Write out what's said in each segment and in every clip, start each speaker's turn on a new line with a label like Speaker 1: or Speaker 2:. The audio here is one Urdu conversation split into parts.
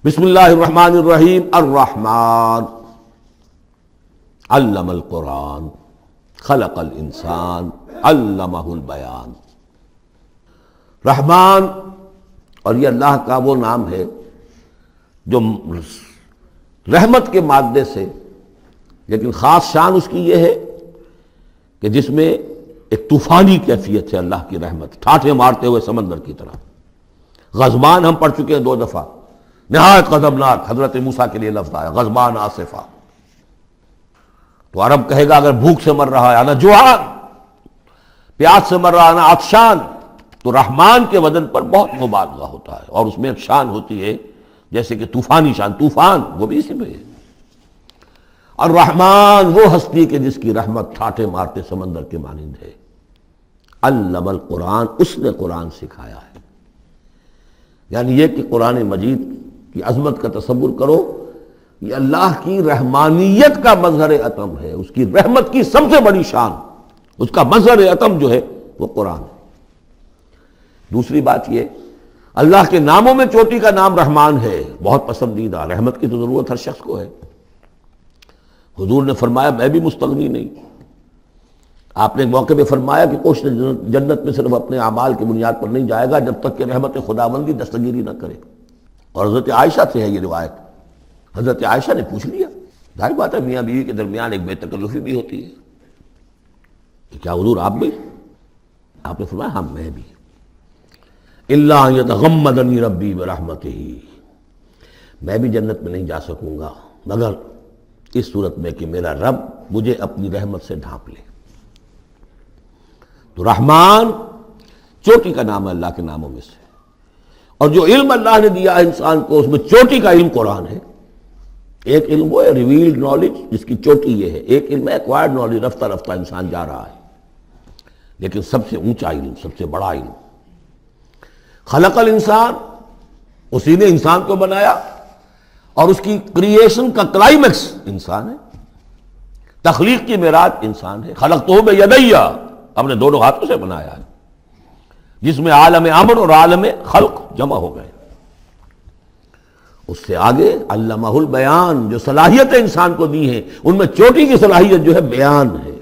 Speaker 1: بسم اللہ الرحمن الرحیم الرحمن علم القرآن خلق الانسان علمہ البیان۔ رحمان، اور یہ اللہ کا وہ نام ہے جو رحمت کے مادے سے، لیکن خاص شان اس کی یہ ہے کہ جس میں ایک طوفانی کیفیت ہے اللہ کی رحمت، ٹھاٹھے مارتے ہوئے سمندر کی طرح۔ غضبان ہم پڑھ چکے ہیں 2 دفعہ، نہایت غضبناک، حضرت موسیٰ کے لیے لفظ آیا غضبان آصفہ۔ تو عرب کہے گا اگر بھوک سے مر رہا ہے انا جوعان، پیاس سے مر رہا ہے انا عطشان، تو رحمان کے وزن پر بہت مبالغہ ہوتا ہے، اور اس میں ایک شان ہوتی ہے جیسے کہ طوفانی شان، طوفان وہ بھی اسی میں ہے۔ الرحمن وہ ہستی کہ جس کی رحمت ٹھاٹھے مارتے سمندر کے مانند ہے۔ علم القرآن، اس نے قرآن سکھایا ہے۔ یعنی یہ کہ قرآن مجید کی عظمت کا تصور کرو، یہ اللہ کی رحمانیت کا مظہر عتم ہے، اس کی رحمت کی سب سے بڑی شان، اس کا مظہر عتم جو ہے وہ قرآن ہے۔ دوسری بات یہ، اللہ کے ناموں میں چوٹی کا نام رحمان ہے، بہت پسندیدہ۔ رحمت کی تو ضرورت ہر شخص کو ہے۔ حضور نے فرمایا میں بھی مستغنی نہیں۔ آپ نے ایک موقع پہ فرمایا کہ کوشش جنت میں صرف اپنے اعمال کی بنیاد پر نہیں جائے گا جب تک کہ رحمت خداوندی دستگیری نہ کرے۔ اور حضرت عائشہ سے ہے یہ روایت۔ حضرت عائشہ نے پوچھ لیا، ظاہر بات ہے میاں بیوی کے درمیان ایک بے تکلفی بھی ہوتی ہے کہ کیا حضور آپ بھی؟ آپ نے فرمایا ہاں میں بھی۔ الا ان یتغمدنی ربی برحمتہ، میں بھی جنت میں نہیں جا سکوں گا مگر اس صورت میں کہ میرا رب مجھے اپنی رحمت سے ڈھانپ لے۔ تو رحمان چوٹی کا نام ہے اللہ کے ناموں میں سے، اور جو علم اللہ نے دیا ہے انسان کو اس میں چوٹی کا علم قرآن ہے۔ ایک علم وہ ہے ریویلڈ نالج جس کی چوٹی یہ ہے، ایک علم ہے ایکوائرڈ نالج، رفتہ رفتہ انسان جا رہا ہے، لیکن سب سے اونچا علم، سب سے بڑا علم خلق الانسان، اسی نے انسان کو بنایا، اور اس کی کریشن کا کلائمیکس انسان ہے، تخلیق کی معراج انسان ہے۔ خلقتہ بیدیہ، اپنے دونوں ہاتھوں سے بنایا ہے، جس میں عالم امر اور عالم خلق جمع ہو گئے۔ اس سے آگے علمہ البیان، جو صلاحیتیں انسان کو دی ہیں ان میں چوٹی کی صلاحیت جو ہے بیان ہے۔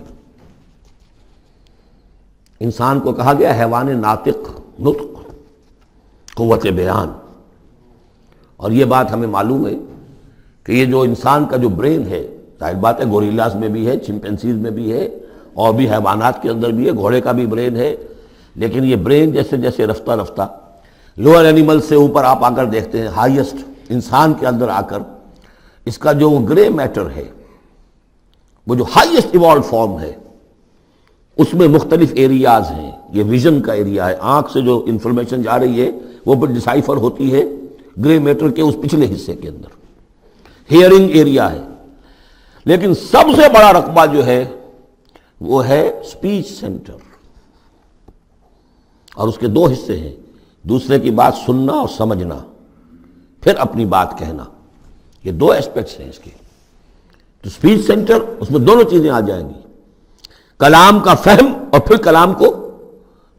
Speaker 1: انسان کو کہا گیا حیوان ناطق، نطق، قوت بیان۔ اور یہ بات ہمیں معلوم ہے کہ یہ جو انسان کا جو برین ہے، ظاہر بات ہے گوریلاز میں بھی ہے، چمپینزیز میں بھی ہے، اور بھی حیوانات کے اندر بھی ہے، گھوڑے کا بھی برین ہے، لیکن یہ برین جیسے جیسے رفتہ رفتہ لوور اینیمل سے اوپر آپ آ کر دیکھتے ہیں، ہائیسٹ انسان کے اندر آ کر اس کا جو گرے میٹر ہے، وہ جو ہائیسٹ ایوالوڈ فارم ہے، اس میں مختلف ایریاز ہیں۔ یہ ویژن کا ایریا ہے، آنکھ سے جو انفارمیشن جا رہی ہے وہ پھر ڈسائفر ہوتی ہے گرے میٹر کے اس پچھلے حصے کے اندر، ہیئرنگ ایریا ہے۔ لیکن سب سے بڑا رقبہ جو ہے وہ ہے سپیچ سینٹر، اور اس کے 2 حصے ہیں، دوسرے کی بات سننا اور سمجھنا، پھر اپنی بات کہنا۔ یہ 2 ایسپیکٹس ہیں اس کے۔ تو سپیچ سینٹر، اس میں دونوں چیزیں آ جائیں گی، کلام کا فہم اور پھر کلام کو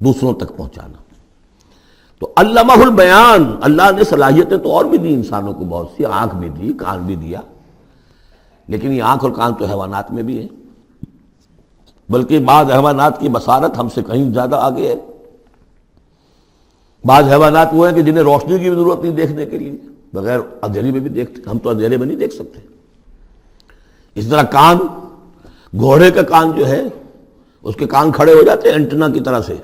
Speaker 1: دوسروں تک پہنچانا۔ تو علمہ البیان، اللہ نے صلاحیتیں تو اور بھی دی انسانوں کو بہت سی، آنکھ بھی دی، کان بھی دیا، لیکن یہ آنکھ اور کان تو حیوانات میں بھی ہے، بلکہ بعض حیوانات کی بصارت ہم سے کہیں زیادہ آگے ہے۔ بعض حیوانات وہ ہیں کہ جنہیں روشنی کی بھی ضرورت نہیں دیکھنے کے لیے، بغیر اندھیرے میں بھی دیکھتے، ہم تو اندھیرے میں نہیں دیکھ سکتے۔ اس طرح کان، گھوڑے کا کان جو ہے اس کے کان کھڑے ہو جاتے ہیں اینٹنا کی طرح سے،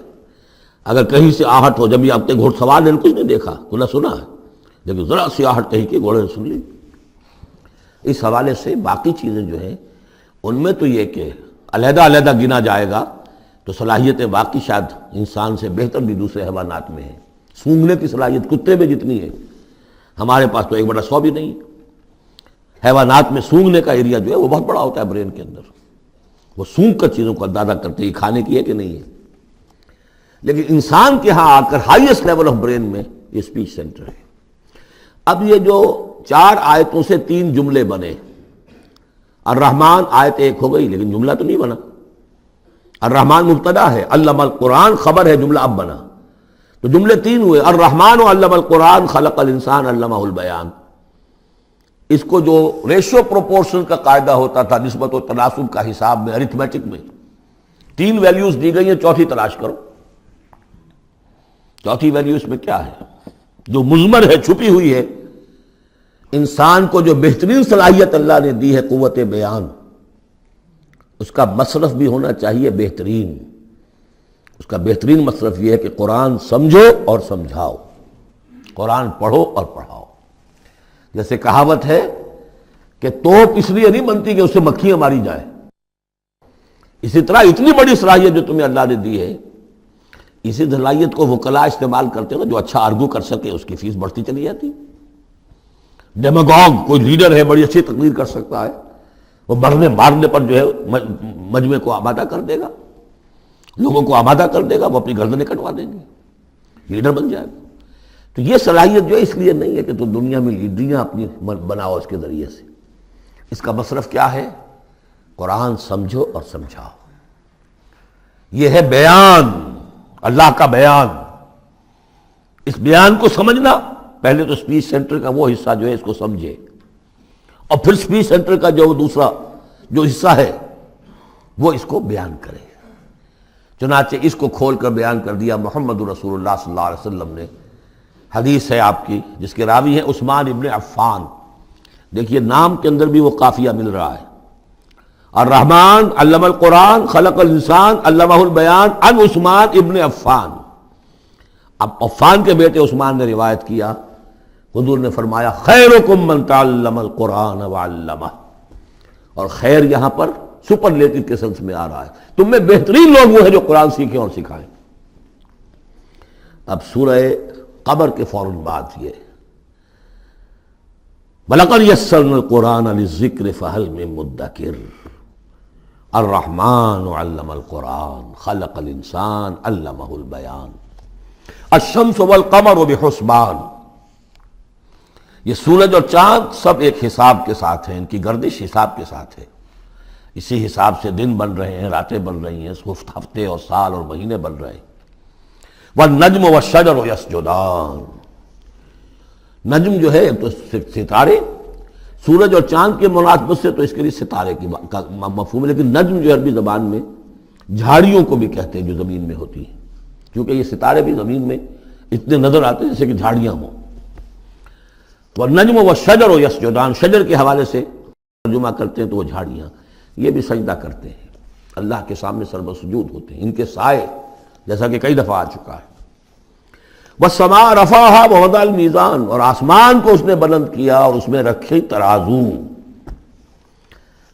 Speaker 1: اگر کہیں سے آہٹ ہو، جب یہ اپنے گھوڑ سوار نے کچھ نہیں دیکھا، نہ سنا ہے، لیکن ذرا سی آہٹ کہیں کہ گھوڑے نے سن لی۔ اس حوالے سے باقی چیزیں جو ہیں ان میں تو یہ کہ علیحدہ علیحدہ گنا جائے گا تو صلاحیتیں باقی شاید انسان سے بہتر بھی دوسرے حیوانات میں ہیں۔ سونگھنے کی صلاحیت کتے میں جتنی ہے، ہمارے پاس تو 1/100 بھی نہیں۔ حیوانات میں سونگھنے کا ایریا جو ہے وہ بہت بڑا ہوتا ہے برین کے اندر، وہ سونگ کر چیزوں کو اندازہ کرتے ہیں کھانے کی ہے کہ نہیں ہے۔ لیکن انسان کے ہاں آ کر ہائیسٹ لیول آف برین میں یہ اسپیچ سینٹر ہے۔ اب یہ جو 4 آیتوں سے 3 جملے بنے، الرحمن آیت 1 ہو گئی لیکن جملہ تو نہیں بنا۔ الرحمن مبتدا ہے، علم القرآن خبر ہے، جملہ اب بنا، تو جملے 3 ہوئے، الرحمن علم القرآن خلق الانسان علمہ البیان۔ اس کو جو ریشو پروپورشن کا قاعدہ ہوتا تھا نسبت و تناسب کا حساب میں ارتھمیٹک میں 3 ویلیوز دی گئی ہیں، چوتھی تلاش کرو۔ چوتھی ویلیو اس میں کیا ہے جو مضمر ہے، چھپی ہوئی ہے؟ انسان کو جو بہترین صلاحیت اللہ نے دی ہے قوت بیان، اس کا مصرف بھی ہونا چاہیے بہترین۔ اس کا بہترین مصرف یہ ہے کہ قرآن سمجھو اور سمجھاؤ، قرآن پڑھو اور پڑھاؤ۔ جیسے کہاوت ہے کہ توپ اس لیے نہیں بنتی کہ اس سے مکھیاں ماری جائیں، اسی طرح اتنی بڑی صلاحیت جو تمہیں اللہ نے دی ہے، اسی صلاحیت کو وکلاء استعمال کرتے ہو، جو اچھا آرگو کر سکے اس کی فیس بڑھتی چلی جاتی۔ ڈیماگوگ کوئی لیڈر ہے، بڑی اچھی تقریر کر سکتا ہے، وہ مرنے مارنے پر جو ہے مجمع کو آمادہ کر دے گا، لوگوں کو آمادہ کر دے گا، وہ اپنی گردنیں کٹوا دیں گے، لیڈر بن جائے گا۔ تو یہ صلاحیت جو ہے اس لیے نہیں ہے کہ تو دنیا میں لیڈریاں اپنی بناؤ اس کے ذریعے سے، اس کا مصرف کیا ہے؟ قرآن سمجھو اور سمجھاؤ۔ یہ ہے بیان، اللہ کا بیان۔ اس بیان کو سمجھنا، پہلے تو اسپیچ سینٹر کا وہ حصہ جو ہے اس کو سمجھے، اور پھر اسپیچ سینٹر کا جو دوسرا جو حصہ ہے وہ اس کو بیان کرے۔ چنانچہ اس کو کھول کر بیان کر دیا محمد رسول اللہ صلی اللہ علیہ وسلم نے۔ حدیث ہے آپ کی جس کے راوی ہیں عثمان ابن عفان۔ دیکھیے نام کے اندر بھی وہ قافیہ مل رہا ہے، الرحمن علم القرآن خلق الانسان علمہ البیان عن عثمان ابن عفان۔ اب عفان کے بیٹے عثمان نے روایت کیا، حضور نے فرمایا خیرکم من تعلم القرآن وعلمہ، اور خیر یہاں پر سپرلیٹو کے سنس میں آ رہا ہے، تم میں بہترین لوگ وہ ہیں جو قرآن سیکھیں اور سکھائیں۔ اب سورہ قمر کے فوراً بعد یہ وَلَقَدْ يَسَّرْنَا الْقُرْآنَ لِلذِّكْرِ فَهَلْ مِن مُدَّكِرٍ الرحمن علم القرآن خلق الانسان علمہ البیان الشمس والقمر بحسبان۔ یہ سورج اور چاند سب ایک حساب کے ساتھ ہیں، ان کی گردش حساب کے ساتھ ہے، اسی حساب سے دن بن رہے ہیں، راتیں بن رہی ہیں، ہفتے اور سال اور مہینے بن رہے ہیں۔ والنجم والشجر یسجدان، نجم جو ہے تو ستارے، سورج اور چاند کے مناسبت سے تو اس کے لیے ستارے کی مفہوم ہے، لیکن نجم جو عربی زبان میں جھاڑیوں کو بھی کہتے ہیں جو زمین میں ہوتی ہیں، کیونکہ یہ ستارے بھی زمین میں اتنے نظر آتے ہیں جیسے کہ جھاڑیاں ہوں۔ والنجم والشجر یسجدان، شجر کے حوالے سے ترجمہ کرتے ہیں تو وہ جھاڑیاں، یہ بھی سجدہ کرتے ہیں، اللہ کے سامنے سربسجود ہوتے ہیں، ان کے سائے، جیسا کہ کئی دفعہ آ چکا ہے۔ وَالسَّمَاءَ رَفَعَهَا وَوَضَعَ الْمِيزَانَ، اور آسمان کو اس نے بلند کیا اور اس میں رکھے ترازو۔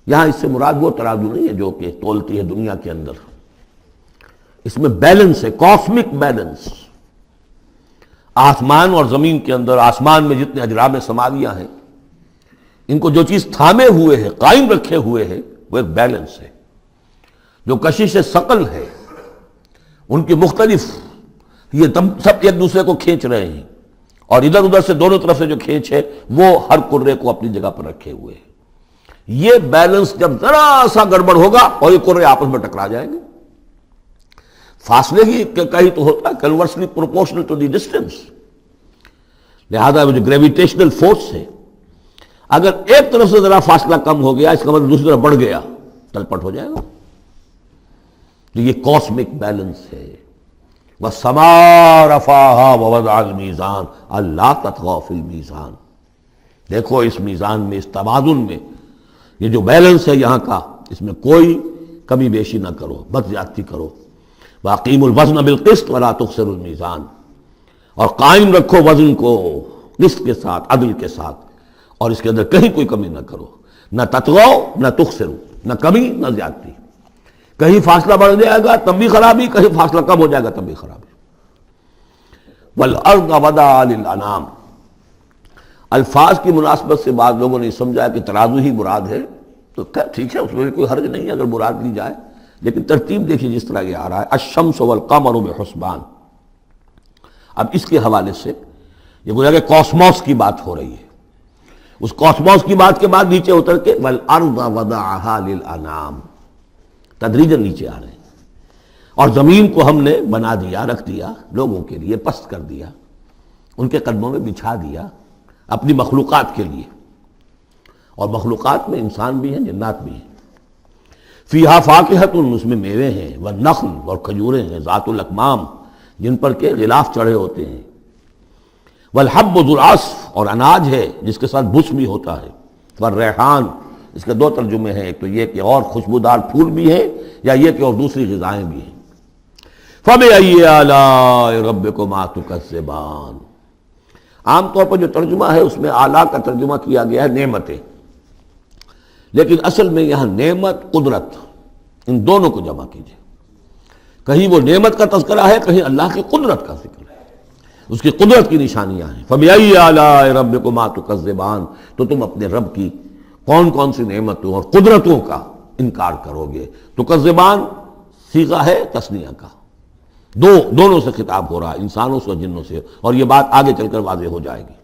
Speaker 1: یہاں اس سے مراد وہ ترازو نہیں ہے جو کہ تولتی ہے دنیا کے اندر، اس میں بیلنس ہے، کاسمک بیلنس۔ آسمان اور زمین کے اندر، آسمان میں جتنے اجرام سماویہ ہیں، ان کو جو چیز تھامے ہوئے ہے، قائم رکھے ہوئے ہے، وہ ایک بیلنس ہے۔ جو کشش ثقل ہے، ان کی مختلف، یہ سب ایک دوسرے کو کھینچ رہے ہیں، اور ادھر ادھر سے دونوں طرف سے جو کھینچ ہے وہ ہر کرے کو اپنی جگہ پر رکھے ہوئے ہیں۔ یہ بیلنس جب ذرا سا گڑبڑ ہوگا اور یہ کرے آپس میں ٹکرا جائیں گے، فاصلے ہی کہیں تو ہوتا ہے conversely proportional to the distance, لہذا وہ جو گریویٹیشنل فورس ہے، اگر ایک طرف سے ذرا فاصلہ کم ہو گیا، اس کا مطلب دوسری طرف بڑھ گیا، تلپٹ ہو جائے گا۔ تو یہ کاسمک بیلنس ہے۔ وَالسَّمَاءَ رَفَعَهَا وَوَضَعَ الْمِيزَانَ أَلَّا تَطْغَوْا فِي الْمِيزَانِ، دیکھو اس میزان میں، اس توازن میں، یہ جو بیلنس ہے یہاں کا، اس میں کوئی کمی بیشی نہ کرو، بد زیادتی کرو۔ وَأَقِيمُوا الْوَزْنَ بِالْقِسْطِ وَلَا تُخْسِرُوا الْمِيزَانَ، اور قائم رکھو وزن کو قسط کے ساتھ، عدل کے ساتھ، اور اس کے اندر کہیں کوئی کمی نہ کرو، نہ تطغوا نہ تخسروا، نہ کمی نہ زیادتی۔ کہیں فاصلہ بڑھ جائے گا تب بھی خرابی، کہیں فاصلہ کم ہو جائے گا تب بھی خرابی۔ وَالْأَرْضَ وَضَعَهَا لِلْأَنَامِ، الفاظ کی مناسبت سے بعض لوگوں نے سمجھا کہ ترازو ہی مراد ہے، تو ٹھیک ہے، اس میں کوئی حرج نہیں ہے اگر مراد لی جائے، لیکن ترتیب دیکھیے جس طرح یہ آ رہا ہے، الشمس والقمر بحسبان۔ اب اس کے حوالے سے یہ گویا کہ کاسموس کی بات ہو رہی ہے، اس کاسموس کی بات کے بعد نیچے اتر کے وَالْأَرْضَ وَضَعَهَا لِلْأَنَامِ، تدریجاً نیچے آ رہے ہیں، اور زمین کو ہم نے بنا دیا، رکھ دیا لوگوں کے لیے، پست کر دیا، ان کے قدموں میں بچھا دیا اپنی مخلوقات کے لیے۔ اور مخلوقات میں انسان بھی ہیں، جنات بھی ہیں۔ فیہا فاکہۃ، اس میں میوے ہیں، والنخل، اور کھجوریں ہیں، ذات الاکمام، جن پر کے غلاف چڑھے ہوتے ہیں، والحب ذو العصف، اور اناج ہے جس کے ساتھ بس بھی ہوتا ہے، والریحان، اس کے دو ترجمے ہیں، ایک تو یہ کہ اور خوشبودار پھول بھی ہیں، یا یہ کہ اور دوسری غذائیں بھی ہیں۔ فَبِأَيِّ آلَاءِ رَبِّكُمَا تُكَذِّبَانِ، عام طور پر جو ترجمہ ہے اس میں آلاء کا ترجمہ کیا گیا ہے نعمتیں، لیکن اصل میں یہاں نعمت، قدرت، ان دونوں کو جمع کیجیے۔ کہیں وہ نعمت کا تذکرہ ہے، کہیں اللہ کی قدرت کا ذکر ہے، اس کی قدرت کی نشانیاں ہیں۔ فَبِأَيِّ آلَاءِ رَبِّكُمَا تُكَذِّبَانِ، تو تم اپنے رب کی کون کون سی نعمتوں اور قدرتوں کا انکار کرو گے۔ تکذبان صیغہ ہے تثنیہ کا، دونوں سے خطاب ہو رہا ہے، انسانوں سے اور جنوں سے، اور یہ بات آگے چل کر واضح ہو جائے گی۔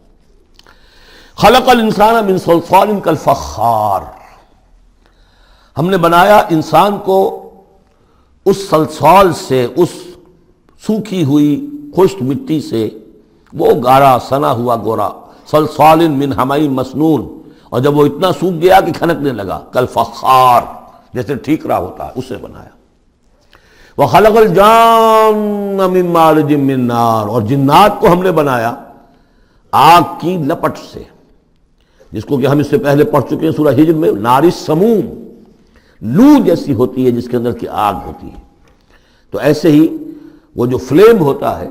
Speaker 1: خلق الانسان من صلصال کالفخار، ہم نے بنایا انسان کو اس صلصال سے، اس سوکھی ہوئی خشک مٹی سے، وہ گارا سنا ہوا گورا، صلصال من حمئی مسنون، اور جب وہ اتنا سوکھ گیا کہ کھنکنے لگا، کالفخار، جیسے ٹھیکرا ہوتا ہے، اسے بنایا۔ وَخَلَقَ الْجَانَّ مِن مَارِجٍ مِّن نَار، اور جنات کو ہم نے بنایا آگ کی لپٹ سے، جس کو کہ ہم اس سے پہلے پڑھ چکے ہیں سورہ ہجر میں، نار السموم، لو جیسی ہوتی ہے جس کے اندر کی آگ ہوتی ہے۔ تو ایسے ہی وہ جو فلیم ہوتا ہے،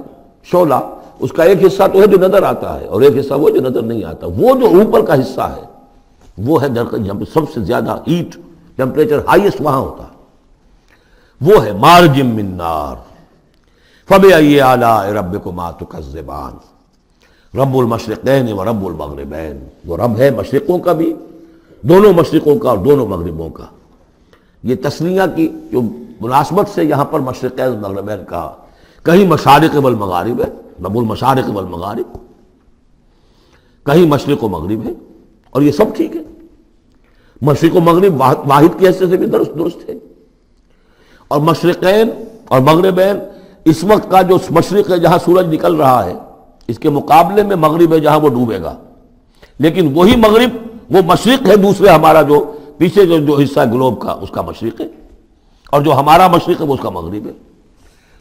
Speaker 1: شعلہ، اس کا ایک حصہ تو ہے جو نظر آتا ہے، اور ایک حصہ وہ جو نظر نہیں آتا۔ وہ جو اوپر کا حصہ ہے وہ ہے جہاں پہ سب سے زیادہ ہیٹ، ٹیمپریچر ہائیسٹ وہاں ہوتا ہے، وہ ہے مارج من نار۔ فَبِأَيِّ آلَاءِ رَبِّكُمَا تُكَذِّبَانِ، رب المشرقین و رب المغربین، وہ رب ہے مشرقوں کا بھی، دونوں مشرقوں کا اور دونوں مغربوں کا۔ یہ تسنیہ کی جو مناسبت سے یہاں پر مشرقین و مغربین کہا، کہیں مشارق والمغارب ہے، رب المشارق والمغارب، کہیں مشرق و مغرب ہے، اور یہ سب ٹھیک ہے، مشرق و مغرب واحد کی حیثیت سے بھی درست ہے۔ اور مشرقین اور مغربین، اس وقت کا جو مشرق ہے جہاں سورج نکل رہا ہے، اس کے مقابلے میں مغرب ہے جہاں وہ ڈوبے گا، لیکن وہی مغرب وہ مشرق ہے دوسرے، ہمارا جو پیچھے جو حصہ ہے گلوب کا، اس کا مشرق ہے، اور جو ہمارا مشرق ہے وہ اس کا مغرب ہے۔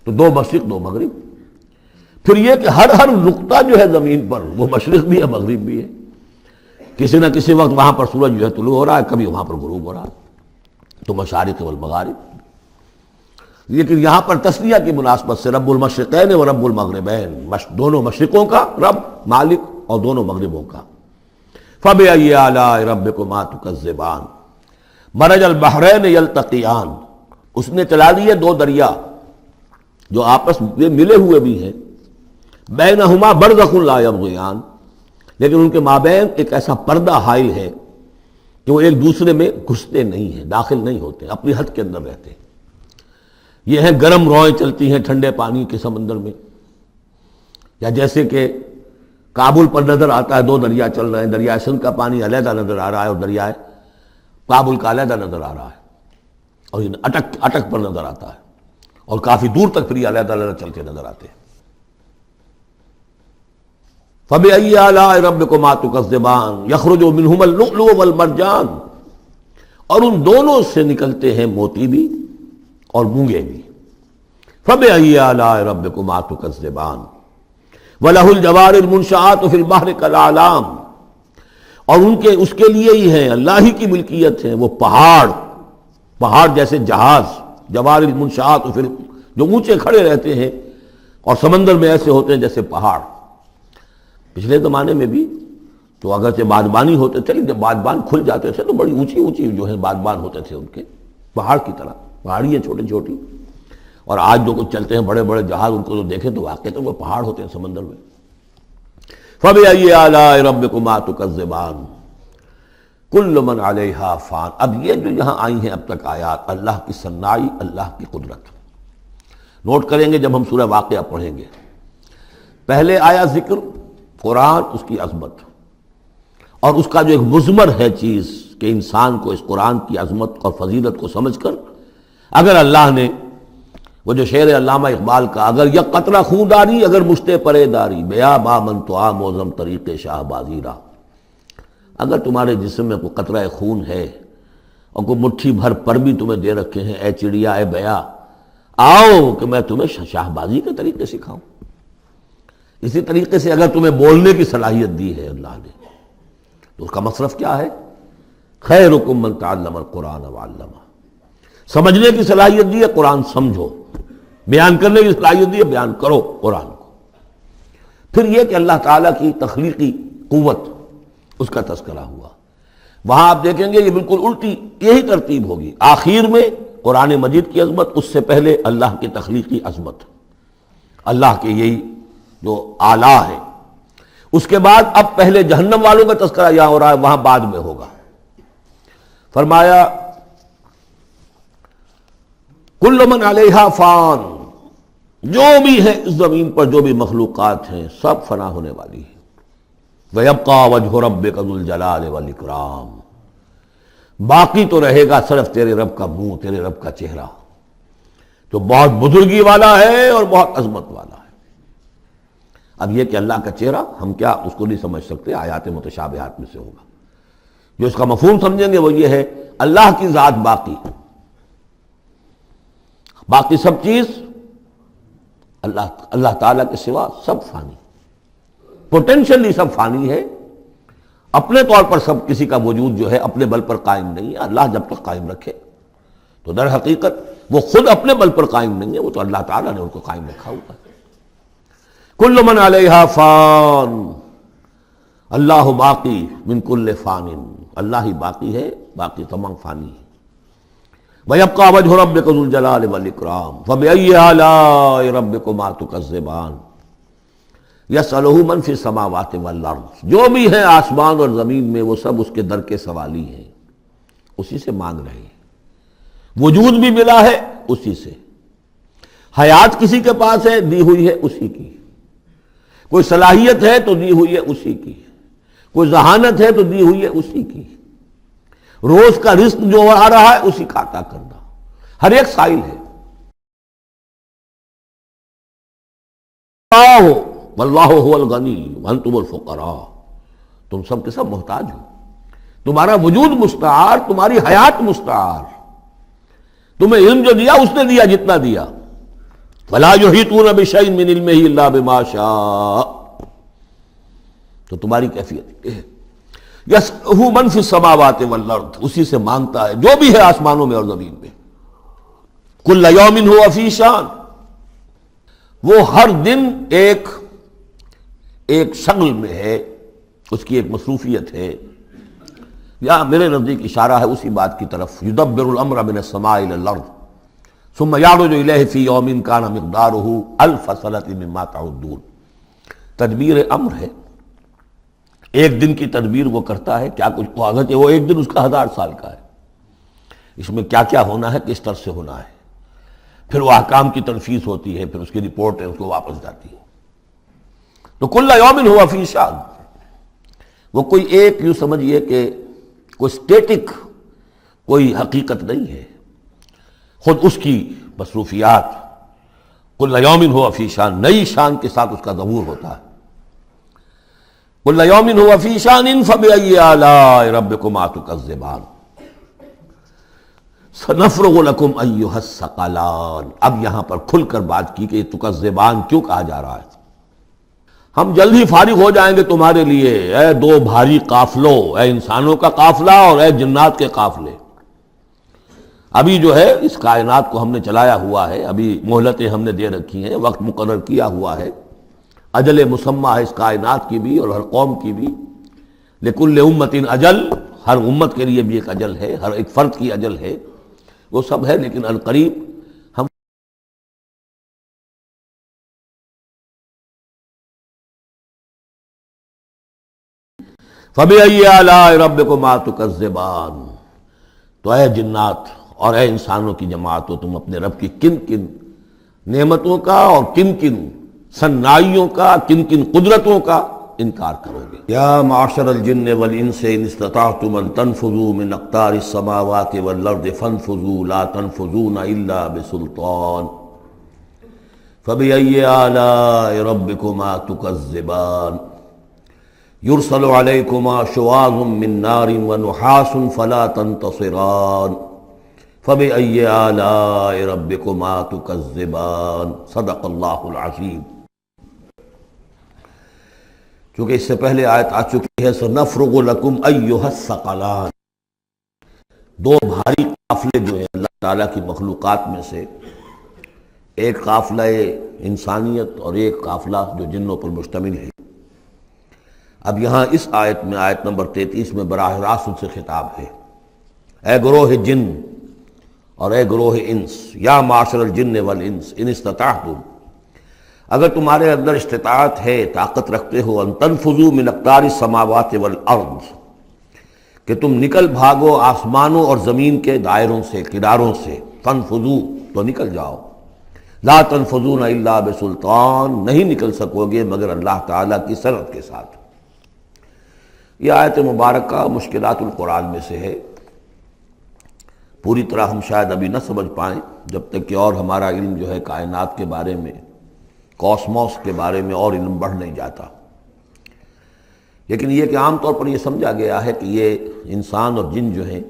Speaker 1: تو دو مشرق دو مغرب۔ پھر یہ کہ ہر نقطہ جو ہے زمین پر وہ مشرق بھی ہے مغرب بھی ہے، کسی نہ کسی وقت وہاں پر سورج جو ہے طلوع ہو رہا ہے، کبھی وہاں پر غروب ہو رہا ہے، تو مشارق والمغارب۔ لیکن یہاں پر تسنیہ کی مناسبت سے رب المشرقین و رب المغربین، دونوں مشرقوں کا رب مالک اور دونوں مغربوں کا۔ فَبِأَيِّ آلَاءِ رَبِّكُمَا تُكَذِّبَانِ، مَرَجَ الْبَحْرَيْنِ يَلْتَقِيَانِ، اس نے چلا دیے دو دریا جو آپس میں ملے ہوئے بھی ہیں، بینہما برزخ لا یبغیان، لیکن ان کے مابین ایک ایسا پردہ حائل ہے کہ وہ ایک دوسرے میں گھستے نہیں ہیں، داخل نہیں ہوتے، اپنی حد کے اندر رہتے ہیں۔ یہ ہیں گرم روئیں چلتی ہیں ٹھنڈے پانی کے سمندر میں، یا جیسے کہ کابل پر نظر آتا ہے دو دریا چل رہے ہیں، دریائے سندھ کا پانی علیحدہ نظر آ رہا ہے اور دریائے کابل کا علیحدہ نظر آ رہا ہے، اور یہ اٹک پر نظر آتا ہے، اور کافی دور تک پھر یہ علیحدہ علیحدہ چلتے نظر آتے ہیں۔ فَبِأَيِّ آلَاءِ رَبِّكُمَا تُكَذِّبَانِ يَخْرُجُ مِنْهُمَا اللُّؤْلُؤُ وَالْمَرْجَانُ، اور ان دونوں سے نکلتے ہیں موتی بھی اور مونگے بھی۔ فَبِأَيِّ آلَاءِ رَبِّكُمَا تُكَذِّبَانِ وَلَهُ الْجَوَارِ الْمُنشَآتُ فِي الْبَحْرِ كَالْأَعْلَامِ، اور اس کے لیے ہی ہیں، اللہ ہی کی ملکیت ہے وہ پہاڑ جیسے جہاز، جوار المنشآت جو اونچے کھڑے رہتے ہیں اور سمندر میں ایسے ہوتے ہیں جیسے پہاڑ۔ پچھلے زمانے میں بھی تو اگرچہ بادبانی ہوتے تھے، جب بادبان کھل جاتے تھے تو بڑی اونچی اونچی جو ہے بادبان ہوتے تھے ان کے، پہاڑ کی طرح، پہاڑیاں چھوٹی چھوٹی، اور آج جو کچھ چلتے ہیں بڑے بڑے جہاز، ان کو جو دیکھیں تو واقعی تو وہ پہاڑ ہوتے ہیں سمندر میں۔ فَبِأَيِّ آلَاءِ رَبِّكُمَا تُكَذِّبَانِ كُلُّ مَنْ عَلَيْهَا فَانٍ، اب یہ جو یہاں آئی ہیں اب تک آیات، اللہ کی صنائی، اللہ کی قدرت نوٹ کریں گے جب ہم سورہ واقعہ پڑھیں گے۔ پہلے آیا ذکر قرآن، اس کی عظمت، اور اس کا جو ایک مضمر ہے چیز کہ انسان کو اس قرآن کی عظمت اور فضیلت کو سمجھ کر، اگر اللہ نے وہ جو شعر علامہ اقبال کا، اگر یک قطرہ خون داری اگر مشتے پرے داری، بیا با من تو موزم طریق شاہ بازی را، اگر تمہارے جسم میں کوئی قطرہ خون ہے اور کوئی مٹھی بھر پر بھی تمہیں دے رکھے ہیں، اے چڑیا اے بیا، آؤ کہ میں تمہیں شاہ بازی کے طریقے سکھاؤں۔ اسی طریقے سے اگر تمہیں بولنے کی صلاحیت دی ہے اللہ نے تو اس کا مصرف کیا ہے؟ خیرکم من تعلم القرآن وعلمہ۔ سمجھنے کی صلاحیت دی ہے، قرآن سمجھو۔ بیان کرنے کی صلاحیت دی ہے، بیان کرو قرآن کو۔ پھر یہ کہ اللہ تعالیٰ کی تخلیقی قوت، اس کا تذکرہ ہوا۔ وہاں آپ دیکھیں گے یہ بالکل الٹی یہی ترتیب ہوگی، آخر میں قرآن مجید کی عظمت، اس سے پہلے اللہ کی تخلیقی عظمت، اللہ کے یہی جو اعلیٰ ہے، اس کے بعد اب پہلے جہنم والوں کا تذکرہ یہاں ہو رہا ہے، وہاں بعد میں ہوگا۔ فرمایا کل من علیہا فان، جو بھی ہے اس زمین پر جو بھی مخلوقات ہیں سب فنا ہونے والی ہے۔ وَيَبْقَى وَجْهُ رَبِّكَ ذُو الْجَلَالِ وَالْإِكْرَامِ، باقی تو رہے گا صرف تیرے رب کا منہ، تیرے رب کا چہرہ، جو بہت بزرگی والا ہے اور بہت عظمت والا ہے۔ اب یہ کہ اللہ کا چہرہ ہم کیا اس کو نہیں سمجھ سکتے، آیات متشابہات میں سے ہوگا۔ جو اس کا مفہوم سمجھیں گے وہ یہ ہے اللہ کی ذات باقی، باقی سب چیز اللہ تعالیٰ کے سوا سب فانی، پوٹینشلی سب فانی ہے، اپنے طور پر سب کسی کا وجود جو ہے اپنے بل پر قائم نہیں ہے۔ اللہ جب تک قائم رکھے تو در حقیقت وہ خود اپنے بل پر قائم نہیں ہے، وہ تو اللہ تعالیٰ نے ان کو قائم رکھا ہوا ہے۔ کل من علیہا فان، اللہ باقی من کل فان، اللہ ہی باقی ہے، باقی تمام فانی ہے۔ وَيَبْقَى وَجْهُ رَبِّكَ ذُو الْجَلَالِ وَالْإِكْرَامِ فَبِأَيِّ آلَاءِ رَبِّكُمَا تُكَذِّبَانِ يَسْأَلُهُ مَنْ فِي السَّمَاوَاتِ وَالْأَرْضِ، جو بھی ہے آسمان اور زمین میں وہ سب اس کے در کے سوالی ہیں، اسی سے مانگ رہے ہیں۔ وجود بھی ملا ہے اسی سے، حیات کسی کے پاس ہے دی ہوئی ہے اسی کی، کوئی صلاحیت ہے تو دی ہوئی ہے اسی کی، کوئی ذہانت ہے تو دی ہوئی ہے اسی کی، روز کا رزق جو آ رہا ہے اسی کا عطا کرنا، ہر ایک سائل ہے۔ واللہ هو الغنی وانتم الفقراء، تم سب کے سب محتاج ہو، تمہارا وجود مستعار، تمہاری حیات مستعار، تمہیں علم جو دیا اس نے دیا جتنا دیا۔ ولا یحیطون بشیء من علمہ الا بما شاء، تو تمہاری کیفیت یہ ہے۔ یسألہ من فی السماوات والارض، اسی سے مانگتا ہے جو بھی ہے آسمانوں میں اور زمین میں۔ کل یوم ہوا فی شان، وہ ہر دن ایک شغل میں ہے، اس کی ایک مصروفیت ہے۔ یا میرے نزدیک اشارہ ہے اسی بات کی طرف، یدبر الامر من السماء الى الارض ثم یعرج الیہ فی یوم کان مقدارہ الف سنۃ مما تعدون۔ تدبیر امر ہے، ایک دن کی تدبیر وہ کرتا ہے، کیا کچھ اگرچہ وہ ایک دن اس کا 1000 سال کا ہے، اس میں کیا کیا ہونا ہے، کس طرح سے ہونا ہے، پھر وہ احکام کی تنفیذ ہوتی ہے، پھر اس کی رپورٹ ہے، اس کو واپس جاتی ہے۔ تو کل یوم ہوا فی شان، وہ کوئی ایک یوں سمجھیے کہ کوئی اسٹیٹک کوئی حقیقت نہیں ہے، خود اس کی مصروفیات، کل یوم ہوا فی شان، نئی شان کے ساتھ اس کا ظہور ہوتا ہے۔ کل یوم ہوا فی شان فبأی آلاء ربکما تکذبان سنفرغ لکم ایھا الثقلان۔ اب یہاں پر کھل کر بات کی کہ یہ تکذبان کیوں کہا جا رہا ہے۔ ہم جلد ہی فارغ ہو جائیں گے تمہارے لیے، اے دو بھاری قافلوں، اے انسانوں کا قافلہ اور اے جنات کے قافلے۔ ابھی جو ہے اس کائنات کو ہم نے چلایا ہوا ہے، ابھی مہلتیں ہم نے دے رکھی ہیں، وقت مقرر کیا ہوا ہے، اجل مسمى ہے اس کائنات کی بھی اور ہر قوم کی بھی۔ لکل امت اجل، ہر امت کے لیے بھی ایک اجل ہے، ہر ایک فرد کی اجل ہے، وہ سب ہے، لیکن القریب ہم فَبِأَيِّ آلَاءِ رَبِّكُمَا تُكَذِّبَانِ، تو اے جنات اور اے انسانوں کی جماعتوں، تم اپنے رب کی کن کن نعمتوں کا اور کن کن صنائیوں کا، کن کن قدرتوں کا انکار کرو گے۔ یا معشر الجن والانس ان استطعتم ان تنفذوا من اقطار السماوات والارض فانفذوا لا تنفذون الا بسلطان فبأي آلاء ربكما تكذبان یرسل علیکما شواظ من نار ونحاس فلا تنتصران فبأی آلاء ربکما تکذبان صدق اللہ العظیم۔ چونکہ اس سے پہلے آیت آ چکی ہے سنفرغ لکم ایھا الثقلان، دو بھاری قافلے جو ہیں اللہ تعالیٰ کی مخلوقات میں سے، ایک قافلہ انسانیت اور ایک قافلہ جو جنوں پر مشتمل ہے۔ اب یہاں اس آیت میں، آیت نمبر 33 میں براہ راست ان سے خطاب ہے، اے گروہ جن اور اے گروہ انس، یا معاشر الجن والانس ان استطعتم، اگر تمہارے اندر استطاعت ہے، طاقت رکھتے ہو، ان تنفذوا من اقطار السماوات والارض، کہ تم نکل بھاگو آسمانوں اور زمین کے دائروں سے، کناروں سے، تنفذوا تو نکل جاؤ، لا تنفذون الا بسلطان، نہیں نکل سکو گے مگر اللہ تعالیٰ کی سرعت کے ساتھ۔ یہ آیت مبارکہ مشکلات القرآن میں سے ہے، پوری طرح ہم شاید ابھی نہ سمجھ پائیں جب تک کہ اور ہمارا علم جو ہے کائنات کے بارے میں، کاسموس کے بارے میں اور علم بڑھ نہیں جاتا، لیکن یہ کہ عام طور پر یہ سمجھا گیا ہے کہ یہ انسان اور جن جو ہیں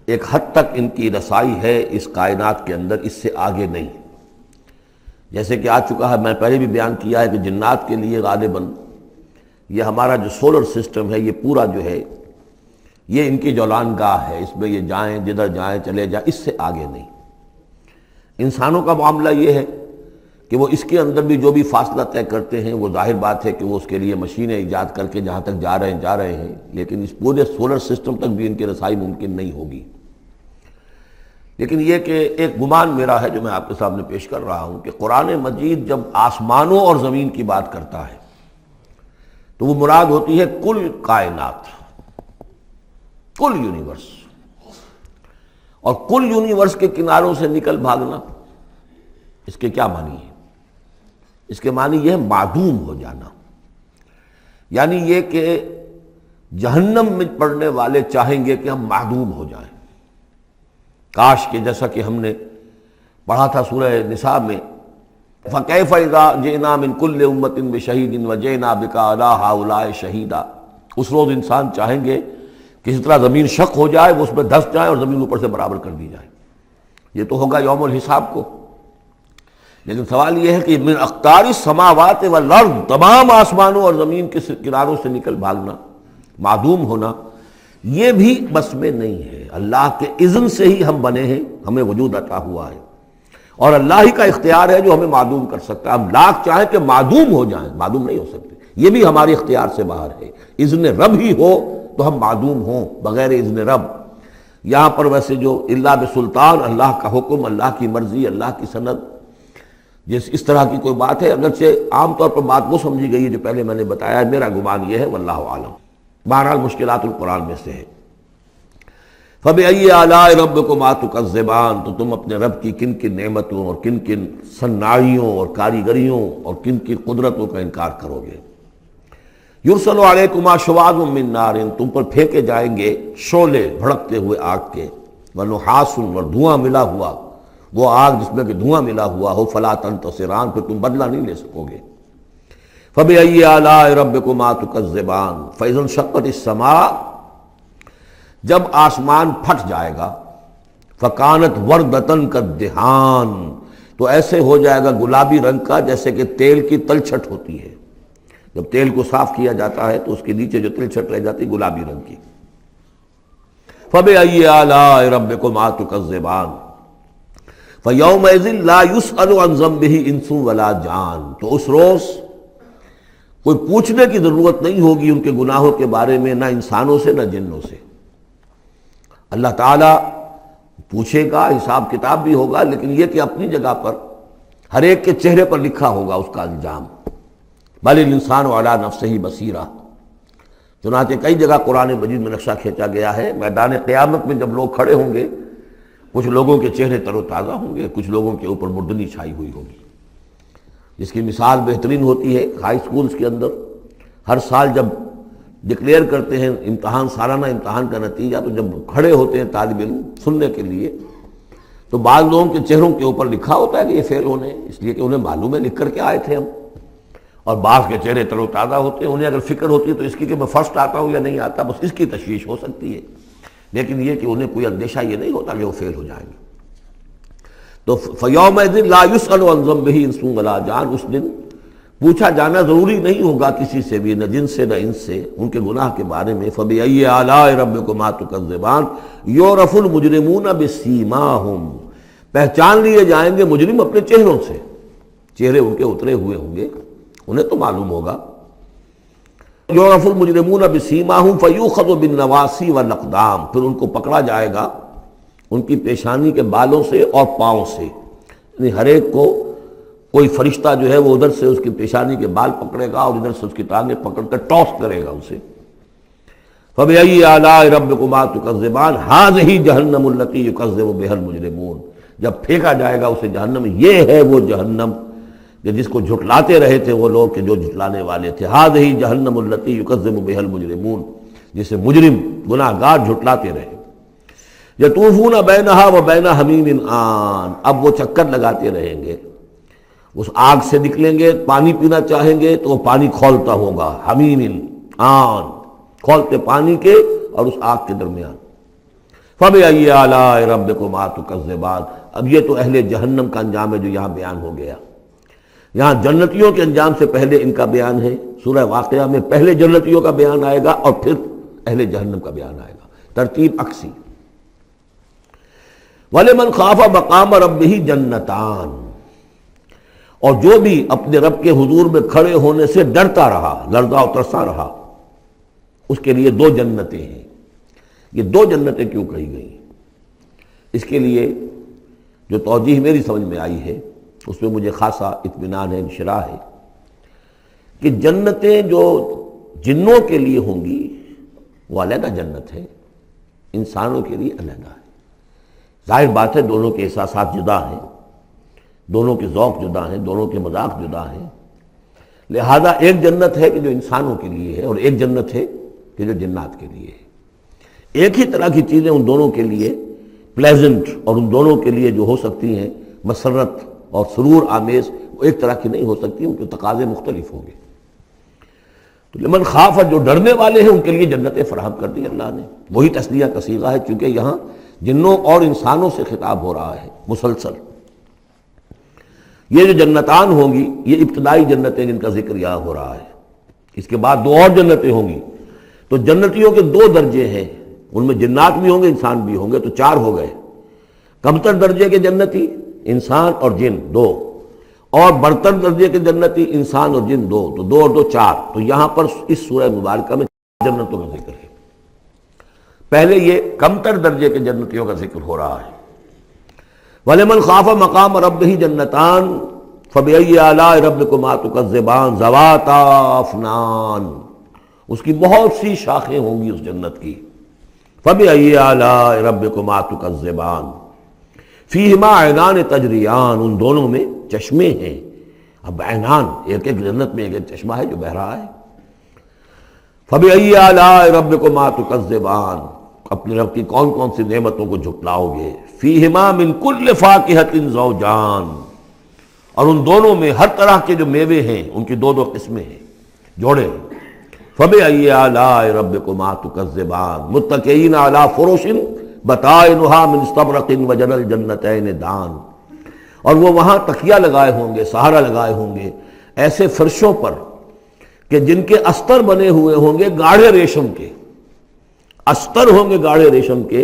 Speaker 1: ایک حد تک ان کی رسائی ہے اس کائنات کے اندر، اس سے آگے نہیں۔ جیسے کہ آ چکا ہے، میں پہلے بھی بیان کیا ہے کہ جنات کے لیے غالباً یہ ہمارا جو سولر سسٹم ہے، یہ پورا جو ہے یہ ان کی جولان گاہ ہے، اس میں یہ جائیں جدھر جائیں چلے جائیں، اس سے آگے نہیں۔ انسانوں کا معاملہ یہ ہے کہ وہ اس کے اندر بھی جو بھی فاصلہ طے کرتے ہیں، وہ ظاہر بات ہے کہ وہ اس کے لیے مشینیں ایجاد کر کے جہاں تک جا رہے ہیں، لیکن اس پورے سولر سسٹم تک بھی ان کی رسائی ممکن نہیں ہوگی۔ لیکن یہ کہ ایک گمان میرا ہے جو میں آپ کے سامنے پیش کر رہا ہوں کہ قرآن مجید جب آسمانوں اور زمین کی بات کرتا ہے تو وہ مراد ہوتی ہے کل کائنات، کل یونیورس، اور کل یونیورس کے کناروں سے نکل بھاگنا، اس کے کیا معنی ہے؟ اس کے معنی یہ ہے معدوم ہو جانا، یعنی یہ کہ جہنم میں پڑنے والے چاہیں گے کہ ہم معدوم ہو جائیں، کاش کہ جیسا کہ ہم نے پڑھا تھا سورہ نساء میں، فَكَيْفَ إِذَا جِئْنَا مِن كُلِّ أُمَّةٍ بِشَهِيدٍ وَجِئْنَا بِكَ عَلَىٰ هَٰؤُلَاءِ شَهِيدًا۔ اس روز انسان چاہیں گے کہ اس طرح زمین شق ہو جائے، وہ اس میں دھس جائے اور زمین اوپر سے برابر کر دی جائے، یہ تو ہوگا یوم الحساب کو۔ لیکن سوال یہ ہے کہ من اقطار السماوات والارض، تمام آسمانوں اور زمین کے کناروں سے نکل بھاگنا، معدوم ہونا، یہ بھی بس میں نہیں ہے۔ اللہ کے اذن سے ہی ہم بنے ہیں، ہمیں وجود عطا ہوا ہے، اور اللہ ہی کا اختیار ہے جو ہمیں معدوم کر سکتا ہے۔ ہم لاکھ چاہیں کہ معدوم ہو جائیں، معدوم نہیں ہو سکتے، یہ بھی ہمارے اختیار سے باہر ہے۔ اذن رب ہی ہو تو ہم معدوم ہوں، بغیر اذن رب۔ یہاں پر ویسے جو الا بسلطان، اللہ کا حکم، اللہ کی مرضی، اللہ کی سند، اس طرح کی کوئی بات ہے، اگرچہ عام طور پر بات وہ سمجھی گئی ہے جو پہلے میں نے بتایا ہے، میرا گمان یہ ہے واللہ عالم۔ بہرحال مشکلات القرآن میں سے ہے۔ فَبِأَيِّ آلَاءِ رَبِّكُمَا تُكَذِّبَانِ، تو تم اپنے رب کی کن کن نعمتوں اور کن کن صناعیوں اور کاریگریوں اور کن کی قدرتوں کا انکار کرو گے۔ یرسل علیکما شواظ من نار، تم پر پھینکے جائیں گے شعلے بھڑکتے ہوئے آگ کے، ونحاس، اور دھواں ملا ہوا، وہ آگ جس میں کہ دھواں ملا ہوا ہو، فلا تنتصران، پھر تم بدلہ نہیں لے سکو گے۔ فَبِأَيِّ آلَاءِ رَبِّكُمَا تُكَذِّبَانِ فَإِذَا انشَقَّتِ السَّمَاءُ، جب آسمان پھٹ جائے گا، فَكَانَتْ وَرْدَةً كَالدِّهَانِ، تو ایسے ہو جائے گا گلابی رنگ کا جیسے کہ تیل کی تلچھٹ ہوتی ہے، جب تیل کو صاف کیا جاتا ہے تو اس کے نیچے جو تلچھٹ رہ جاتی گلابی رنگ کی۔ فَبِأَيِّ آلَاءِ رَبِّكُمَا تُكَذِّبَانِ فَيَوْمَئِذٍ لَا يُسْأَلُ عَنْ ذَنبِهِ إِنسٌ وَلَا جَانٌ، تو اس روز کوئی پوچھنے کی ضرورت نہیں ہوگی ان کے گناہوں کے بارے میں، نہ انسانوں سے نہ جنوں سے۔ اللہ تعالیٰ پوچھے گا، حساب کتاب بھی ہوگا، لیکن یہ کہ اپنی جگہ پر ہر ایک کے چہرے پر لکھا ہوگا اس کا انجام۔ بل الانسان علی نفسہ بصیرہ، چنانچہ کئی جگہ قرآن مجید میں نقشہ کھینچا گیا ہے، میدان قیامت میں جب لوگ کھڑے ہوں گے، کچھ لوگوں کے چہرے تر و تازہ ہوں گے، کچھ لوگوں کے اوپر مردنی چھائی ہوئی ہوگی، جس کی مثال بہترین ہوتی ہے ہائی سکولز کے اندر۔ ہر سال جب ڈکلیئر کرتے ہیں امتحان، سالانہ امتحان کا نتیجہ، تو جب کھڑے ہوتے ہیں طالب علم سننے کے لیے، تو بعض لوگوں کے چہروں کے اوپر لکھا ہوتا ہے کہ یہ فیل ہونے، اس لیے کہ انہیں معلوم ہے لکھ کر کے آئے تھے ہم، اور بعض کے چہرے تر و تازہ ہوتے ہیں، انہیں اگر فکر ہوتی ہے تو اس کی کہ میں فرسٹ آتا ہوں یا نہیں آتا، بس اس کی تشویش ہو سکتی ہے، لیکن یہ کہ انہیں کوئی اندیشہ یہ نہیں ہوتا کہ وہ فیل ہو جائیں گے۔ تو فَيَوْمَئِذٍ لَا يُسْأَلُ عَنْ ذَنبِهِ انس ولا جان، اس دن پوچھا جانا ضروری نہیں ہوگا کسی سے بھی، نہ جن سے نہ ان سے، ان کے گناہ کے بارے میں۔ فَبِأَيِّ آلَاءِ رَبِّكُمَا تُكَذِّبَانِ يُعْرَفُ الْمُجْرِمُونَ بِسِیمَاهُمْ، پہچان لیے جائیں گے مجرم اپنے چہروں سے، چہرے ان کے اترے ہوئے ہوں گے، انہیں تو معلوم ہوگا۔ یعرف المجرمون بسیماہم فیؤخذ بالنواصی والاقدام، پھر ان کو پکڑا جائے گا ان کی پیشانی کے بالوں سے اور پاؤں سے، یعنی ہر ایک کو کوئی فرشتہ جو ہے وہ ادھر سے اس کی پیشانی کے بال پکڑے گا اور ادھر سے اس کی ٹانگیں پکڑ کر ٹاس کرے گا اسے۔ فَبِأَيِّ آلَاءِ رَبِّكُمَا تُكَذِّبَانِ هَٰذِهِ جَهَنَّمُ الَّتِي يُكَذِّبُ بِهَا الْمُجْرِمُونَ، جب پھینکا جائے گا اسے جہنم، یہ ہے وہ جہنم کہ جس کو جھٹلاتے رہے تھے وہ لوگ کہ جو جھٹلانے والے تھے۔ هَٰذِهِ جَهَنَّمُ الَّتِي يُكَذِّبُ بِهَا الْمُجْرِمُونَ، جسے مجرم گناہ گار جھٹلاتے رہے۔ یطوفون بینہا و بین حمیم آن، اب وہ چکر لگاتے رہیں گے، اس آگ سے نکلیں گے، پانی پینا چاہیں گے تو وہ پانی کھولتا ہوگا، حمیم آن، کھولتے پانی کے اور اس آگ کے درمیان۔ فَبِأَيِّ آلَاءِ رَبِّكُمَا تُكَذِّبَانِ، اب یہ تو اہل جہنم کا انجام ہے جو یہاں بیان ہو گیا۔ یہاں جنتیوں کے انجام سے پہلے ان کا بیان ہے، سورہ واقعہ میں پہلے جنتیوں کا بیان آئے گا اور پھر اہل جہنم کا بیان آئے گا، ترتیب عکسی۔ وَلِمَنْ خَافَ مَقَامَ رَبِّهِ جَنَّتَانِ، اور جو بھی اپنے رب کے حضور میں کھڑے ہونے سے ڈرتا رہا، لرزا و ترسا رہا، اس کے لیے دو جنتیں ہیں۔ یہ دو جنتیں کیوں کہی گئی؟ اس کے لیے جو توجیہ میری سمجھ میں آئی ہے اس میں مجھے خاصا اطمینان ہے، انشراح ہے کہ جنتیں جو جنوں کے لیے ہوں گی وہ علیحدہ جنت ہے، انسانوں کے لیے علیحدہ ہے۔ ظاہر بات ہے دونوں کے احساسات جدا ہیں، دونوں کے ذوق جدا ہیں، دونوں کے مذاق جدا ہیں، لہذا ایک جنت ہے کہ جو انسانوں کے لیے ہے اور ایک جنت ہے کہ جو جنات کے لیے ہے۔ ایک ہی طرح کی چیزیں ان دونوں کے لیے پلیزنٹ اور ان دونوں کے لیے جو ہو سکتی ہیں مسرت اور سرور آمیز، وہ ایک طرح کی نہیں ہو سکتی، ان کے تقاضے مختلف ہوں گے۔ تو لمن خاف، جو ڈرنے والے ہیں ان کے لیے جنتیں فراہم کر دی اللہ نے، وہی تسلیہ کا صیغہ ہے چونکہ یہاں جنوں اور انسانوں سے خطاب ہو رہا ہے مسلسل۔ یہ جو جنتان ہوں گی یہ ابتدائی جنتیں جن کا ذکر یہاں ہو رہا ہے، اس کے بعد دو اور جنتیں ہوں گی۔ تو جنتیوں کے دو درجے ہیں، ان میں جنات بھی ہوں گے انسان بھی ہوں گے، تو چار ہو گئے۔ کمتر درجے کے جنتی انسان اور جن دو، اور برتر درجے کے جنتی انسان اور جن دو، تو دو اور دو چار۔ تو یہاں پر اس سورہ مبارکہ میں جنتوں کا ذکر ہے۔ پہلے یہ کمتر درجے کے جنتیوں کا ذکر ہو رہا ہے۔ وَلِمَنْ خَافَ مَقَامَ رَبِّهِ جَنَّتَانِ فَبِأَيِّ آلَاءِ رَبِّكُمَا تُكَذِّبَانِ ذَوَاتَا أَفْنَانٍ، اس کی بہت سی شاخیں ہوں گی اس جنت کی۔ فَبِأَيِّ آلَاءِ رَبِّكُمَا تُكَذِّبَانِ فِيهِمَا عَيْنَانِ تَجْرِيَانِ، ان دونوں میں چشمے ہیں۔ اب عینان، ایک ایک جنت میں ایک ایک چشمہ ہے جو بہہ رہا ہے۔ فَبِأَيِّ آلَاءِ رَبِّكُمَا تُكَذِّبَانِ، اپنے رب کی کون کون سی نعمتوں کو جھٹلاؤ گے۔ فِيهِمَا مِن كُلِّ فَاكِهَةٍ زَوْجَانِ، اور ان دونوں میں ہر طرح کے جو میوے ہیں ان کی دو دو قسمیں ہیں، جوڑے ہیں۔ فَبِأَيِّ آلَاءِ رَبِّكُمَا تُكَذِّبَانِ مُتَّكِئِينَ عَلَىٰ فُرُشٍ بَطَائِنُهَا مِنْ اسْتَبْرَقٍ وَجَنَى الْجَنَّتَيْنِ دَانٍ، اور وہ وہاں تکیہ لگائے ہوں گے، سہارا لگائے ہوں گے ایسے فرشوں پر کہ جن کے استر بنے ہوئے ہوں گے گاڑھے ریشم کے، استر ہوں گے گاڑھے ریشم کے،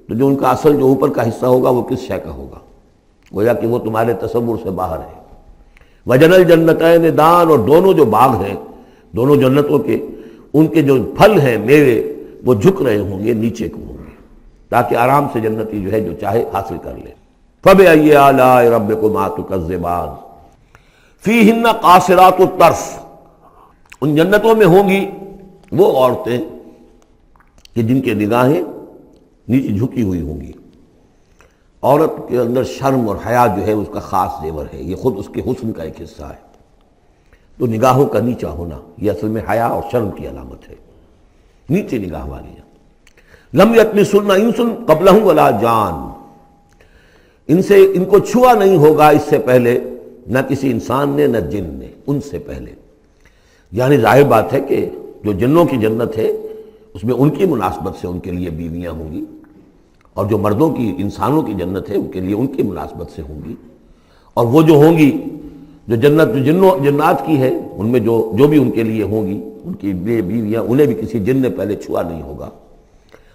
Speaker 1: تو جو ان کا اصل جو اوپر کا حصہ ہوگا وہ کس شے کا ہوگا، گویا کہ وہ تمہارے تصور سے باہر ہے۔ وَجَنَى الْجَنَّتَيْنِ دَانٍ، اور دونوں جو باغ ہیں دونوں جنتوں کے، ان کے جو پھل ہیں میوے وہ جھک رہے ہوں گے، نیچے کو ہوں گے، تاکہ آرام سے جنتی جو ہے جو چاہے حاصل کر لے۔ فَبِأَيِّ آلَاءِ رَبِّكُمَا تُكَذِّبَانِ فِيهِنَّ قَاصِرَاتُ الطَّرْفِ، ان جنتوں میں ہوں گی وہ عورتیں کہ جن کے نگاہیں نیچے جھکی ہوئی ہوں گی۔ عورت کے اندر شرم اور حیا جو ہے اس کا خاص زیور ہے، یہ خود اس کے حسن کا ایک حصہ ہے۔ تو نگاہوں کا نیچا ہونا یہ اصل میں حیا اور شرم کی علامت ہے، نیچے نگاہ والی۔ لم یطمثن انس قبلہم ولا جان، ان کو چھوا نہیں ہوگا اس سے پہلے نہ کسی انسان نے نہ جن نے، ان سے پہلے۔ یعنی ظاہر بات ہے کہ جو جنوں کی جنت ہے اس میں ان کی مناسبت سے ان کے لیے بیویاں ہوں گی، اور جو مردوں کی انسانوں کی جنت ہے ان کے لیے ان کی مناسبت سے ہوں گی، اور وہ جو ہوں گی جو جنت جو جنات کی ہے ان میں جو بھی ان کے لیے ہوں گی ان کی بیویاں انہیں بھی کسی جن نے پہلے چھوا نہیں ہوگا،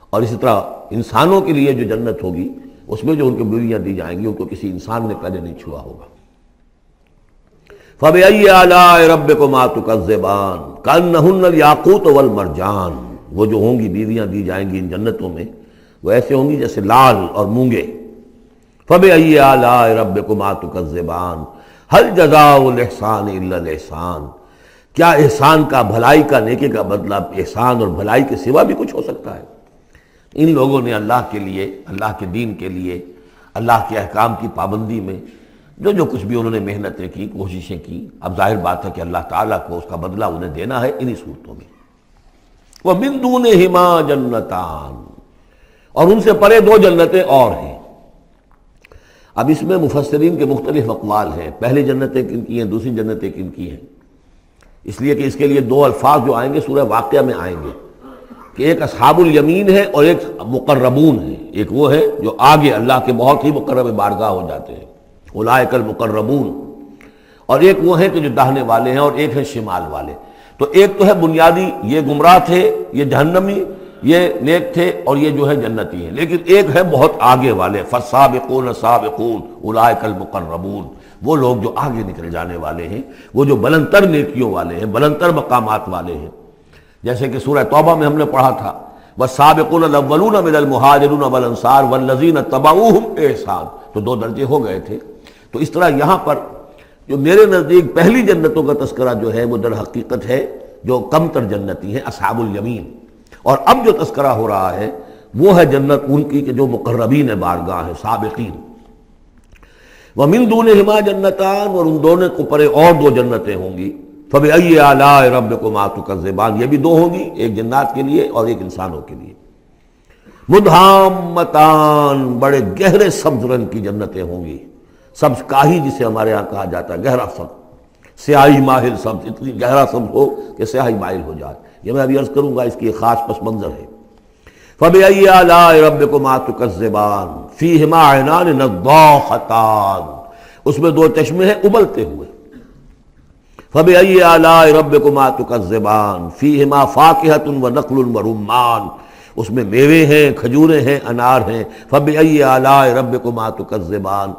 Speaker 1: اور اسی طرح انسانوں کے لیے جو جنت ہوگی اس میں جو ان کو بیویاں دی جائیں گی ان کو کسی انسان نے پہلے نہیں چھوا ہوگا۔ فَبِأَيِّ آلَاءِ رَبِّكُمَا تُكَذِّبَانِ كَأَنَّهُنَّ الْيَاقُوتُ وَالْمَرْجَانُ، وہ جو ہوں گی بیویاں دی جائیں گی ان جنتوں میں وہ ایسے ہوں گی جیسے لال اور مونگے۔ فَبِأَيِّ آلَاءِ رَبِّكُمَا تُكَذِّبَانِ هَلْ جَزَاءُ الْإِحْسَانِ إِلَّا الْإِحْسَانُ، کیا احسان کا، بھلائی کا، نیکی کا بدلہ احسان اور بھلائی کے سوا بھی کچھ ہو سکتا ہے؟ ان لوگوں نے اللہ کے لیے، اللہ کے دین کے لیے، اللہ کے احکام کی پابندی میں جو کچھ بھی انہوں نے محنتیں کی، کوششیں کی، اب ظاہر بات ہے کہ اللہ تعالیٰ کو اس کا بدلہ انہیں دینا ہے انہی صورتوں میں۔ وَمِن دُونِهِمَا جَنَّتَانِ، اور ان سے پرے دو جنتیں اور ہیں۔ اب اس میں مفسرین کے مختلف اقوال ہیں، پہلی جنتیں کن کی ہیں، دوسری جنتیں کن کی ہیں، اس لیے کہ اس کے لیے دو الفاظ جو آئیں گے سورہ واقعہ میں آئیں گے کہ ایک اصحاب الیمین ہے اور ایک مقربون ہے۔ ایک وہ ہے جو آگے اللہ کے بہت ہی مقرب بارگاہ ہو جاتے ہیں، اولئک المقربون، اور ایک وہ ہیں کہ جو داہنے والے ہیں، اور ایک ہے شمال والے۔ تو ایک تو ہے بنیادی، یہ گمراہ تھے، یہ جہنمی، یہ نیک تھے، اور یہ جو ہے جنتی ہیں، لیکن ایک ہے بہت آگے والے، فالسابقون السابقون اولئک المقربون، وہ لوگ جو آگے نکل جانے والے ہیں، وہ جو بلند تر نیکیوں والے ہیں، بلند تر مقامات والے ہیں۔ جیسے کہ سورہ توبہ میں ہم نے پڑھا تھا والسابقون الاولون من المہاجرین والانصار والذین اتبعوہم بإحسان، تو دو درجے ہو گئے تھے۔ تو اس طرح یہاں پر جو میرے نزدیک پہلی جنتوں کا تذکرہ جو ہے وہ در حقیقت ہے جو کم تر جنتی ہیں، اصحاب الیمین، اور اب جو تذکرہ ہو رہا ہے وہ ہے جنت ان کی کہ جو مقربین بارگاہ ہیں، سابقین۔ وَمِن دُونِهِمَا جَنَّتَانِ، اور ان دونوں کو پرے اور دو جنتیں ہوں گی۔ فَبِأَيِّ آلَاءِ رَبِّكُمَا تُكَذِّبَانِ، یہ بھی دو ہوں گی، ایک جنات کے لیے اور ایک انسانوں کے لیے۔ مُدْحَامَّتَانِ، بڑے گہرے سبز رنگ کی جنتیں ہوں گی، سبز کاہی جسے ہمارے ہاں کہا جاتا ہے، گہرا سبز، سیاہی مائل سبز، اتنی گہرا سبز ہو کہ سیاہی مائل ہو جائے۔ یہ میں ابھی عرض کروں گا، اس کی ایک خاص پس منظر ہے۔ فَبِأَيِّ آلَاءِ رَبِّكُمَا تُكَذِّبَانِ فِيهِمَا عَيْنَانِ نَضَّاخَتَانِ، اس میں دو چشمے ہیں ابلتے ہوئے۔ فَبِأَيِّ آلَاءِ رَبِّكُمَا تُكَذِّبَانِ فِيهِمَا فَاكِهَةٌ وَنَخْلٌ وَرُمَّانٌ، اس میں میوے ہیں، کھجوریں ہیں، انار ہیں۔ فَبِأَيِّ آلَاءِ رَبِّكُمَا تُكَذِّبَانِ،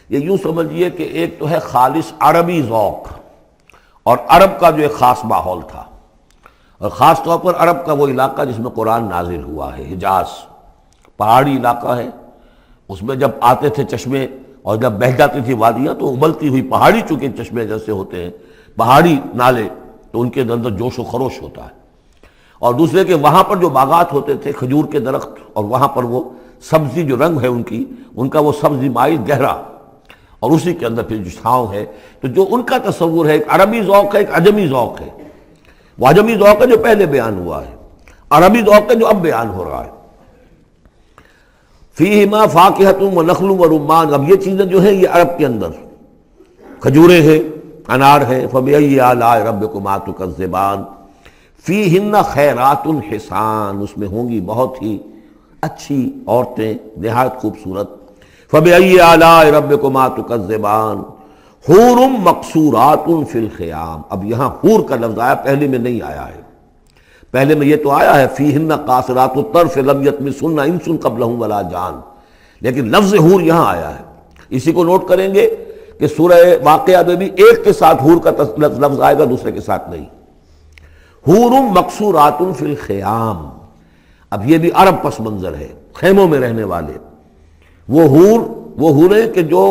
Speaker 1: یہ یوں سمجھیے کہ ایک تو ہے خالص عربی ذوق، اور عرب کا جو ایک خاص ماحول تھا، اور خاص طور پر عرب کا وہ علاقہ جس میں قرآن نازل ہوا ہے، حجاز، پہاڑی علاقہ ہے، اس میں جب آتے تھے چشمے اور جب بہہ جاتی تھی وادیاں تو ابلتی ہوئی پہاڑی، چونکہ چشمے جیسے ہوتے ہیں پہاڑی نالے، تو ان کے اندر جوش و خروش ہوتا ہے۔ اور دوسرے کہ وہاں پر جو باغات ہوتے تھے کھجور کے درخت، اور وہاں پر وہ سبزی جو رنگ ہے ان کا وہ سبزی مائل گہرا، اور اسی کے اندر پھر جو چھاؤں ہے، تو جو ان کا تصور ہے ایک عربی ذوق ہے، ایک عجمی ذوق ہے۔ وہ عجمی ذوق ہے جو پہلے بیان ہوا ہے، عربی ذوق ہے جو اب بیان ہو رہا ہے۔ فیہما فاکہۃ ونخل ورمان، اب یہ چیزیں جو ہیں یہ عرب کے اندر کھجوریں ہیں، انار ہے۔ فبأی آلاء ربکما تکذبان فیہن خیرات حسان، اس میں ہوں گی بہت ہی اچھی عورتیں، نہایت خوبصورت۔ فبأی آلاء ربکما تکذبان حور مقصورات فی الخیام، اب یہاں حور کا لفظ آیا، پہلے میں نہیں آیا ہے۔ پہلے میں یہ تو آیا ہے فیہن قاصرات الطرف لم یطمثہن انس قبلہم ولا جان، لیکن لفظ حور یہاں آیا ہے۔ اسی کو نوٹ کریں گے کہ سورہ واقعہ میں بھی ایک کے ساتھ حور کا لفظ آئے گا، دوسرے کے ساتھ نہیں۔ حور مقصورات فی الخیام، اب یہ بھی عرب پس منظر ہے، خیموں میں رہنے والے۔ وہ حوریں کہ جو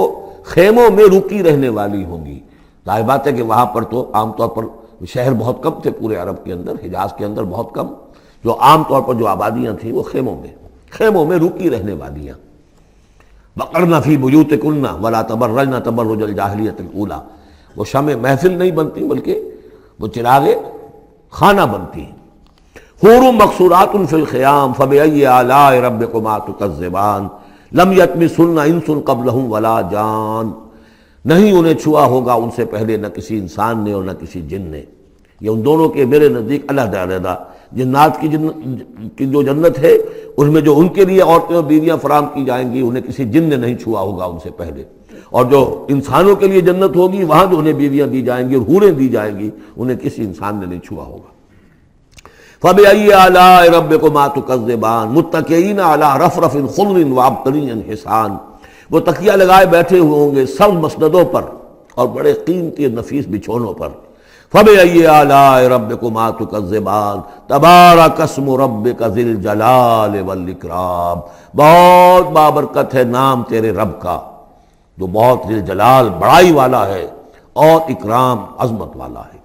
Speaker 1: خیموں میں رکی رہنے والی ہوں گی۔ ظاہر بات ہے کہ وہاں پر تو عام طور پر شہر بہت کم تھے، پورے عرب کے اندر، حجاز کے اندر بہت کم، جو عام طور پر جو آبادیاں تھیں وہ خیموں میں رکی رہنے والیاں۔ وقرن فی بیوتکن ولا تبرجن تبرج الجاہلیۃ الاولی، وہ شمع محفل نہیں بنتی بلکہ وہ چراغ خانہ بنتی ہیں۔ حور مقصورات فی الخیام فبأی آلاء ربکما تکذبان لم یطمثہن انس قبلہم ولا جان، نہیں انہیں چھوا ہوگا ان سے پہلے نہ کسی انسان نے اور نہ کسی جن نے۔ یہ ان دونوں کے میرے نزدیک علیحدہ علیحدہ، جنات کی جو جنت ہے اس میں جو ان کے لیے عورتیں اور بیویاں فراہم کی جائیں گی انہیں کسی جن نے نہیں چھوا ہوگا ان سے پہلے، اور جو انسانوں کے لیے جنت ہوگی وہاں جو انہیں بیویاں دی جائیں گی اور حوریں دی جائیں گی انہیں کسی انسان نے نہیں چھوا ہوگا۔ فَبِأَيِّ آلَاءِ رَبِّكُمَا تُكَذِّبَانِ مُتَّكِئِينَ عَلَىٰ رَفْرَفٍ خُضْرٍ وَعَبْقَرِيٍّ حِسَانٍ، وہ تکیہ لگائے بیٹھے ہوئے ہوں گے سب مسندوں پر اور بڑے قیمتی نفیس بچھونوں پر۔ فَبِأَيِّ آلَاءِ رَبِّكُمَا تُكَذِّبَانِ تَبَارَكَ اسْمُ رَبِّكَ ذِي الْجَلَالِ وَالْإِكْرَامِ، بہت بابرکت ہے نام تیرے رب کا جو بہت ذی الجلال بڑائی والا ہے اور اکرام عظمت والا ہے۔